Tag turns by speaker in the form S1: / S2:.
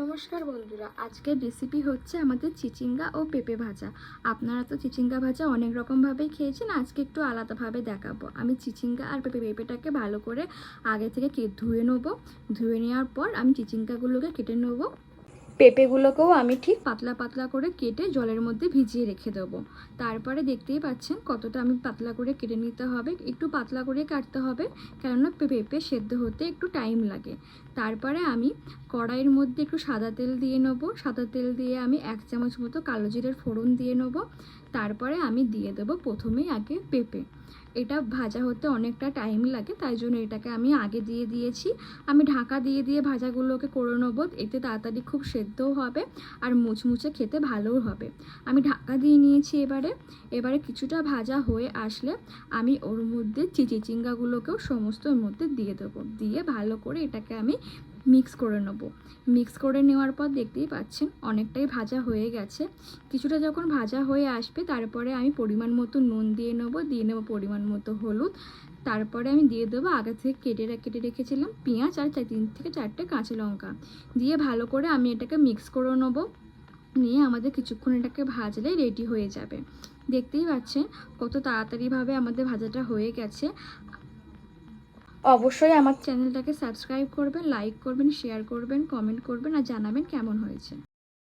S1: নমস্কার বন্ধুরা, আজকের রেসিপি হচ্ছে আমাদের চিচিঙ্গা ও পেঁপে ভাজা। আপনারা তো চিচিঙ্গা ভাজা অনেক রকমভাবেই খেয়েছেন, আজকে একটু আলাদাভাবে দেখাবো। আমি চিচিঙ্গা আর পেঁপেটাকে ভালো করে আগে থেকে ধুয়ে নেবো। ধুয়ে নেওয়ার পর আমি চিচিঙ্গাগুলোকে কেটে নেবো। পেঁপেগুলোকেও আমি ঠিক পাতলা পাতলা করে কেটে জলের মধ্যে ভিজিয়ে রেখে দেবো। তারপরে দেখতেই পাচ্ছেন কতটা আমি পাতলা করে কেটে নিতে হবে, একটু পাতলা করে কাটতে হবে, কেননা পেঁপে সেদ্ধ হতে একটু টাইম লাগে। তারপরে আমি কড়াইয়ের মধ্যে একটু সাদা তেল দিয়ে নেবো। সাদা তেল দিয়ে আমি 1 চামচ মতো কালো জিরের ফোড়ন দিয়ে নেবো। তারপরে আমি দিয়ে দেবো প্রথমেই আগে পেঁপে। এটা ভাজা হতে অনেকটা টাইম লাগে, তাই জন্য এটাকে আমি আগে দিয়ে দিয়েছি। আমি ঢাকা দিয়ে দিয়ে ভাজাগুলোকে করে নেবো, এতে তাড়াতাড়ি খুব সেদ্ধও হবে আর মুচমুচে খেতে ভালোও হবে। আমি ঢাকা দিয়ে নিয়েছি। এবারে কিছুটা ভাজা হয়ে আসলে আমি ওর মধ্যে চিচিঙ্গাগুলোকেও সমস্ত ওর মধ্যে দিয়ে দেবো। দিয়ে ভালো করে এটাকে আমি মিক্স করে নেব। মিক্স করে নেওয়ার পর দেখতেই পাচ্ছেন অনেকটাই ভাজা হয়ে গেছে। কিছুটা যখন ভাজা হয়ে আসবে তারপরে আমি পরিমাণ মতো নুন দিয়ে নেব পরিমাণ মতো হলুদ। তারপরে আমি দিয়ে দেবো আগে থেকে কেটে রেখেছিলাম পেঁয়াজ আর 3 থেকে 4টে কাঁচা লঙ্কা দিয়ে ভালো করে আমি এটাকে মিক্স করে নেবো। নিয়ে আমাদের কিছুক্ষণ এটাকে ভাজলে রেডি হয়ে যাবে। দেখতেই পাচ্ছেন কত তাড়াতাড়িভাবে আমাদের ভাজাটা হয়ে গেছে। অবশ্যই আমার চ্যানেলটাকে সাবস্ক্রাইব করবেন, লাইক করবেন, শেয়ার করবেন, কমেন্ট করবেন আর জানাবেন কেমন হয়েছে।